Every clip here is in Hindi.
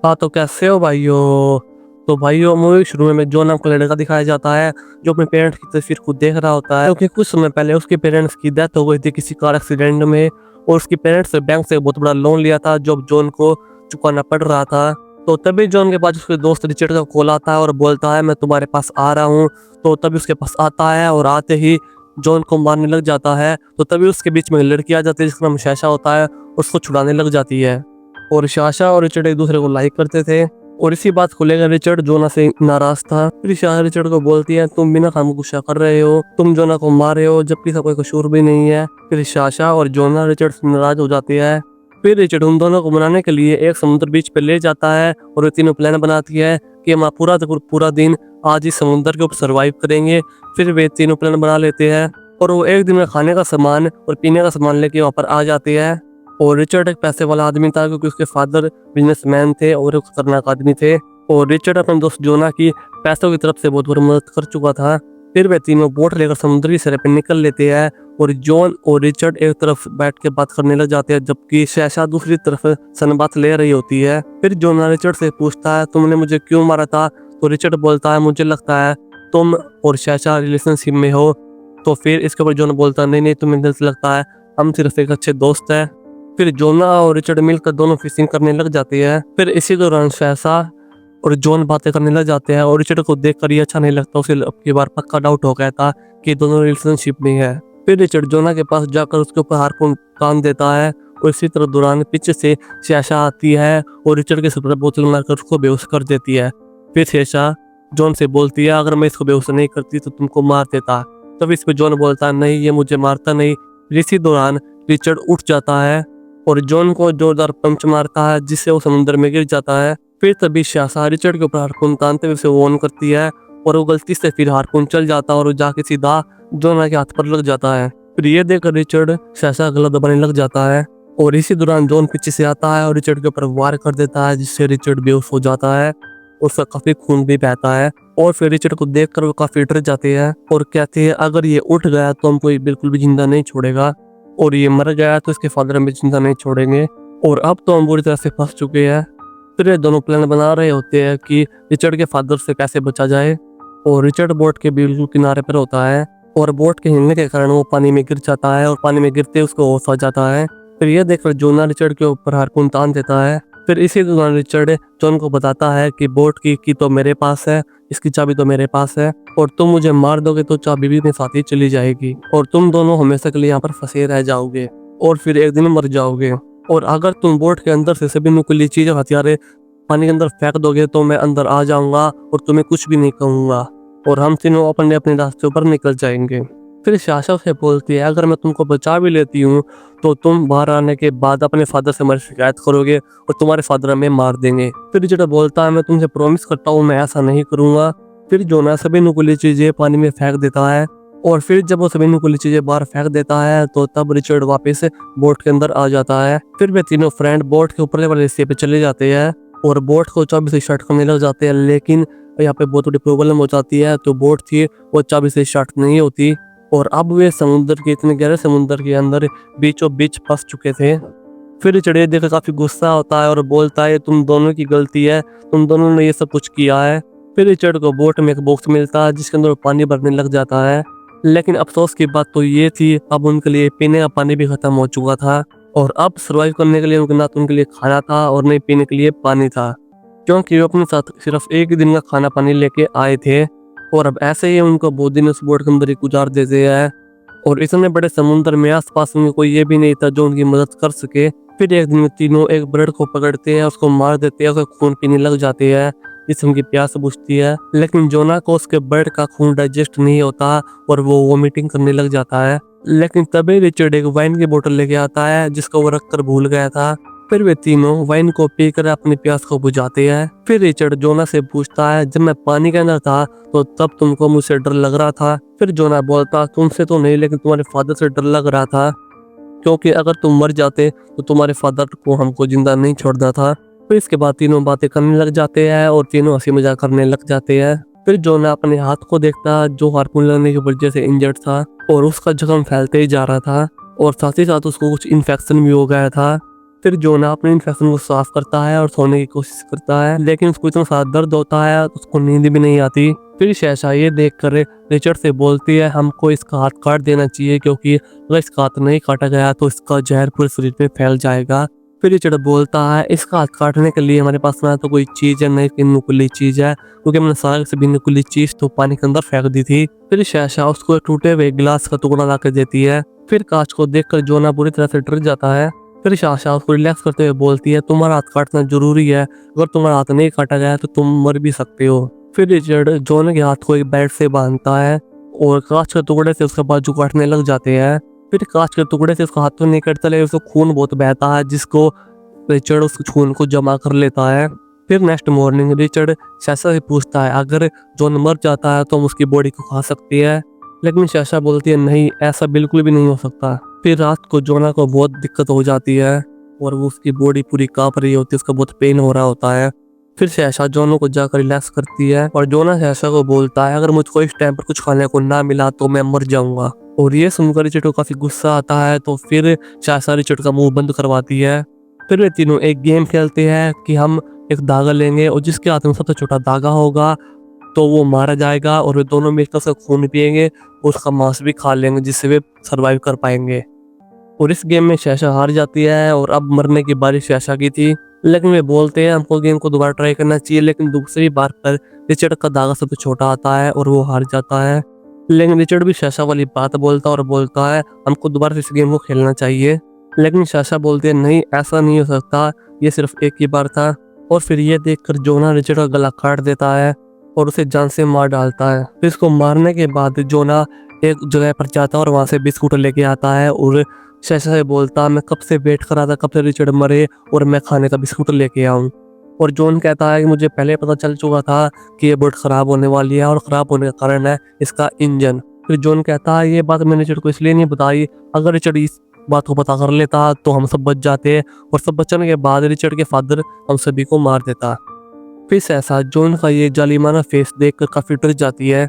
हाँ, तो कैसे हो भाइयों? तो भाइयों मूवी शुरू में जो नाम का लड़का दिखाया जाता है जो अपने पेरेंट्स की तस्वीर खुद देख रहा होता है, क्योंकि कुछ समय पहले उसके पेरेंट्स की डेथ हो गई थी किसी कार एक्सीडेंट में। और उसके पेरेंट्स ने बैंक से बहुत बड़ा लोन लिया था जो जॉन को चुकाना पड़ रहा था। तो तभी जॉन के पास उसके दोस्त रिचर्ड का कॉल आता है और बोलता है मैं तुम्हारे पास आ रहा हूँ। तो तभी उसके पास आता है और आते ही जॉन को मारने लग जाता है। तो तभी उसके बीच में एक लड़की आ जाती है जिसका नाम शैशा होता है, उसको छुड़ाने लग जाती है। और शाशा और रिचर्ड एक दूसरे को लाइक करते थे और इसी बात को लेकर रिचर्ड जोना से नाराज था। फिर शाशा रिचर्ड को बोलती है तुम बिना काम गुस्सा कर रहे हो, तुम जोना को मार रहे हो जबकि इसका कोई कसूर भी नहीं है। फिर शाशा और जोना रिचर्ड से नाराज हो जाती है। फिर रिचर्ड उन दोनों को मनाने के लिए एक समुद्र बीच पे ले जाता है और वे तीनों प्लान बनाती है कि हम पूरा दिन आज इस समुद्र के ऊपर सर्वाइव करेंगे। फिर वे तीनों प्लान बना लेते हैं और वो एक दिन में खाने का सामान और पीने का सामान लेके वहाँ पर आ जाते हैं। और रिचर्ड एक पैसे वाला आदमी था क्योंकि उसके फादर बिजनेसमैन थे और एक खतरनाक आदमी थे। और रिचर्ड अपने दोस्त जोना की पैसों की तरफ से बहुत बड़ी मदद कर चुका था। फिर वे तीनों बोट लेकर समुद्री सिरे पे निकल लेते हैं और जॉन और रिचर्ड एक तरफ बैठ के बात करने लग जाते हैं जबकि शैशा दूसरी तरफ सनबात ले रही होती है। फिर जोना रिचर्ड से पूछता है तुमने मुझे क्यों मारा था? तो रिचर्ड बोलता है मुझे लगता है तुम और शैशा रिलेशनशिप में हो। तो फिर इसके ऊपर जोना बोलता है नहीं नहीं तुम्हें गलत लगता है, हम सिर्फ एक अच्छे दोस्त हैं। फिर जोना और रिचर्ड मिलकर दोनों फिशिंग करने लग जाते हैं। फिर इसी दौरान शैशा और जॉन बातें करने लग जाते हैं और रिचर्ड को देखकर ये अच्छा नहीं लगता, उसे अब की बार पक्का डाउट हो गया था कि दोनों रिलेशनशिप में है। फिर रिचर्ड जोना के पास जाकर उसके ऊपर हारपून तान देता है और इसी तरह दौरान पीछे से शैशा आती है और रिचर्ड के सर पर बोतल मारकर उसको बेहोश कर देती है। फिर शैशा जॉन से बोलती है अगर मैं इसको बेहोश नहीं करती तो तुमको मार देता। तब इस पर जॉन बोलता है नहीं ये मुझे मारता नहीं। इसी दौरान रिचर्ड उठ जाता है और जॉन को जोरदार पंच मारता है जिससे वो समुद्र में गिर जाता है। फिर तभी शाशा रिचर्ड के ऊपर हारपून तानते हुए उसे ऑन करती है और वो गलती से फिर हारपून चल जाता है और वो जाके सीधा जोना के हाथ पर लग जाता है। फिर ये देखकर रिचर्ड शाशा का गला दबाने लग जाता है और इसी दौरान जॉन पीछे से आता है और रिचर्ड के ऊपर वार कर देता है जिससे रिचर्ड बेहोश हो जाता है, उसका काफी खून भी बहता है। और फिर रिचर्ड को देखकर वो काफी डर जाते हैं और कहते हैं अगर ये उठ गया तो हमको बिल्कुल भी जिंदा नहीं छोड़ेगा और ये मर गया तो इसके फादर हमें जिंदा नहीं छोड़ेंगे और अब तो हम बुरी तरह से फंस चुके हैं। फिर ये दोनों प्लान बना रहे होते हैं कि रिचर्ड के फादर से कैसे बचा जाए। और रिचर्ड बोट के बिल्कुल किनारे पर होता है और बोट के हिलने के कारण वो पानी में गिर जाता है और पानी में गिरते उसको होश आ जाता है। फिर यह देखकर जोना रिचर्ड के ऊपर हारपून तान देता है। फिर इसी दौरान रिचर्ड जॉन को बताता है कि बोट की तो मेरे पास है, इसकी चाबी तो मेरे पास है और तुम मुझे मार दोगे तो चाबी भी मेरे साथ ही चली जाएगी और तुम दोनों हमेशा के लिए यहाँ पर फंसे रह जाओगे और फिर एक दिन मर जाओगे। और अगर तुम बोट के अंदर से सभी नुकीली चीजें हथियारे पानी के अंदर फेंक दोगे तो मैं अंदर आ जाऊंगा और तुम्हें कुछ भी नहीं कहूंगा और हम तीनों अपने अपने रास्ते पर निकल जाएंगे। फिर शाशा से बोलती है अगर मैं तुमको बचा भी लेती हूँ तो तुम बाहर आने के बाद अपने फादर से हमारी शिकायत करोगे और तुम्हारे फादर हमें मार देंगे। फिर रिचर्ड बोलता है मैं तुमसे प्रॉमिस करता हूँ मैं ऐसा नहीं करूंगा। फिर जोना सभी नुकीली चीजें पानी में फेंक देता है और फिर जब वो सभी नुकीली चीजें बाहर फेंक देता है तो तब रिचर्ड वापस बोट के अंदर आ जाता है। फिर वे तीनों फ्रेंड बोट के ऊपर वाले हिस्से पे चले जाते हैं और बोट को चाबी से स्टार्ट करने लग जाते हैं, लेकिन यहाँ पे बहुत बड़ी प्रॉब्लम हो जाती है। तो बोट थी वो चाबी से स्टार्ट नहीं होती और अब वे समुद्र के इतने गहरे समुद्र के अंदर बीचों बीच फंस चुके थे। फिर रिचर्ड ये देखकर काफी गुस्सा होता है और बोलता है तुम दोनों की गलती है, तुम दोनों ने ये सब कुछ किया है। फिर रिचर्ड को बोट में एक बॉक्स मिलता है जिसके अंदर पानी भरने लग जाता है, लेकिन अफसोस की बात तो ये थी अब उनके लिए पीने का पानी भी खत्म हो चुका था और अब सर्वाइव करने के लिए उनके ना तो उनके लिए खाना था और नहीं पीने के लिए पानी था, क्योंकि वो अपने साथ सिर्फ एक ही दिन का खाना पानी लेके आए थे। और अब ऐसे ही उनको बहुत दिन उस बोट के अंदर ही गुजार देते हैं और इतने बड़े समुद्र में आसपास में कोई ये भी नहीं था जो उनकी मदद कर सके। फिर एक दिन तीनों एक बर्ड को पकड़ते हैं, उसको मार देते हैं, उसका खून पीने लग जाते हैं जिससे उनकी प्यास बुझती है। लेकिन जोना को उसके बर्ड का खून डाइजेस्ट नहीं होता और वो वोमिटिंग करने लग जाता है। लेकिन तभी रिचर्ड एक वाइन की बोतल लेके आता है जिसको वो रखकर भूल गया था। फिर वे तीनों वाइन को पीकर अपनी प्यास को बुझाते हैं। फिर रिचर्ड जोना से पूछता है जब मैं पानी के अंदर था तो तब तुमको मुझसे डर लग रहा था? फिर जोना बोलता तुमसे तो नहीं लेकिन तुम्हारे फादर से डर लग रहा था, क्योंकि अगर तुम मर जाते तो तुम्हारे फादर को हमको जिंदा नहीं छोड़ना था। फिर इसके बाद तीनों बातें करने लग जाते हैं और तीनों हंसी मजाक करने लग जाते हैं। फिर जोना अपने हाथ को देखता जो हारपून लगने की वजह से इंजर्ड था और उसका जख्म फैलते ही जा रहा था और साथ ही साथ उसको कुछ इन्फेक्शन भी हो गया था। फिर जोना अपने इन्फेक्शन को साफ करता है और सोने की कोशिश करता है, लेकिन उसको इतना सारा दर्द होता है तो उसको नींद भी नहीं आती। फिर शहशाह ये देखकर रिचर्ड से बोलती है हमको इसका हाथ काट देना चाहिए, क्योंकि अगर इसका हाथ नहीं काटा गया तो इसका जहर पूरे शरीर पे फैल जाएगा। फिर रिचर्ड बोलता है इसका हाथ काटने के लिए हमारे पास ना तो कोई चीज है न कि नुकीली चीज है, क्योंकि हमने सारी से भी नुकीली चीज तो पानी के अंदर फेंक दी थी। फिर शहशाह उसको एक टूटे हुए गिलास का टुकड़ा ला के देती है। फिर कांच को देखकर जोना बुरी तरह से डर जाता है। फिर शहशाह उसको रिलैक्स करते हुए बोलती है तुम्हारा हाथ काटना जरूरी है, अगर तुम्हारा हाथ नहीं काटा गया तो तुम मर भी सकते हो। फिर रिचर्ड जोना के हाथ को एक बेल्ट से बांधता है और कांच के टुकड़े से उसका बाजू काटने लग जाते हैं। फिर कांच के टुकड़े से उसका हाथ तो नहीं कटता, लेकिन उसको खून बहुत बहता है, जिसको रिचर्ड उस खून को जमा कर लेता है। फिर नेक्स्ट मॉर्निंग रिचर्ड शहशाह से पूछता है अगर जॉन मर जाता है तो हम उसकी बॉडी को खा सकते हैं, लेकिन शहशाह बोलती है नहीं, ऐसा बिल्कुल भी नहीं हो सकता। फिर रात को जोना को बहुत दिक्कत हो जाती है और वो उसकी बॉडी पूरी कांप रही होती है, उसका बहुत पेन हो रहा होता है। फिर शहशाह जोनो को जाकर रिलैक्स करती है और जोना शहशाह को बोलता है अगर मुझको इस टाइम पर कुछ खाने को ना मिला तो मैं मर जाऊंगा। और ये सुनकर रिचर्ड को काफी गुस्सा आता है, तो फिर शहशाह रिचर्ड का मुंह बंद करवाती है। फिर वे तीनों एक गेम खेलते हैं कि हम एक धागा लेंगे और जिसके हाथ में सबसे छोटा धागा होगा तो वो मारा जाएगा, और वे दोनों मिलकर उसका खून पिएंगे और उसका मांस भी खा लेंगे, जिससे वे सर्वाइव कर पाएंगे। और इस गेम में शहशाह हार जाती है और अब मरने की बारी शहशाह की थी, लेकिन वे बोलते हैं हमको गेम को दोबारा ट्राई करना चाहिए। लेकिन दूसरी बार पर रिचर्ड का धागा सबसे छोटा आता है और वो हार जाता है। लेकिन रिचर्ड भी शहशाह वाली बात बोलता और बोलता है हमको दोबारा इस गेम को खेलना चाहिए, लेकिन शहशाह बोलते हैं नहीं, ऐसा नहीं हो सकता, ये सिर्फ एक ही बार था। और फिर ये देखकर जोना रिचर्ड का गला काट देता है और उसे जान से मार डालता है। फिर इसको मारने के बाद जोना एक जगह पर जाता है और वहां से बिस्कुट लेके आता है और शहशाह से बोलता मैं कब से वेट कर रहा था, कब से रिचर्ड मरे और मैं खाने का बिस्कुट लेके आऊं। और जॉन कहता है कि मुझे पहले पता चल चुका था कि ये बोट खराब होने वाली है और खराब होने का कारण है इसका इंजन। फिर जॉन कहता है ये बात मैंने रिचर्ड को इसलिए नहीं बताई, अगर रिचर्ड इस बात को पता कर लेता तो हम सब बच जाते, और सब बचने के बाद रिचर्ड के फादर हम सभी को मार देता। फिर ऐसा जॉन का ये जालिमाना फेस देखकर काफी डर जाती है।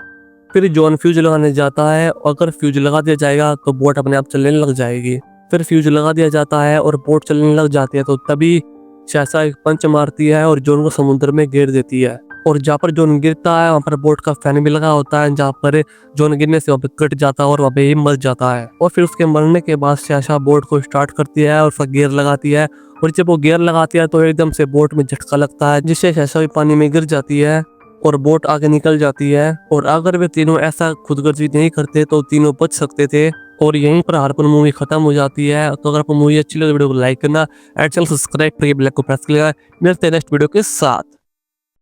फिर जॉन फ्यूज लगाने जाता है और अगर फ्यूज लगा दिया जाएगा तो बोट अपने आप चलने लग जाएगी। फिर फ्यूज लगा दिया जाता है और बोट चलने लग जाती है, तो तभी शहशाह एक पंच मारती है और जॉन को समुद्र में गिर देती है। और जहाँ पर जॉन गिरता है वहाँ पर बोट का फैन भी लगा होता है, जहाँ पर जॉन गिरने से वहाँ पे कट जाता है और वहाँ पे ही मर जाता है। और फिर उसके मरने के बाद शहशाह बोट को स्टार्ट करती है और उसका गियर लगाती है, और जब वो गियर लगाती है तो एकदम से बोट में झटका लगता है, जिससे शहशाह भी पानी में गिर जाती है और बोट आगे निकल जाती है। और अगर वे तीनों ऐसा खुदगर्जी नहीं करते तो तीनों बच सकते थे। और यहीं पर हारपुन मूवी खत्म हो जाती है। तो अगर आपको मूवी अच्छी लगे वीडियो को लाइक करना, एंड चैनल सब्सक्राइब करके बेल को प्रेस कर लेना। मिलते हैं नेक्स्ट वीडियो के साथ।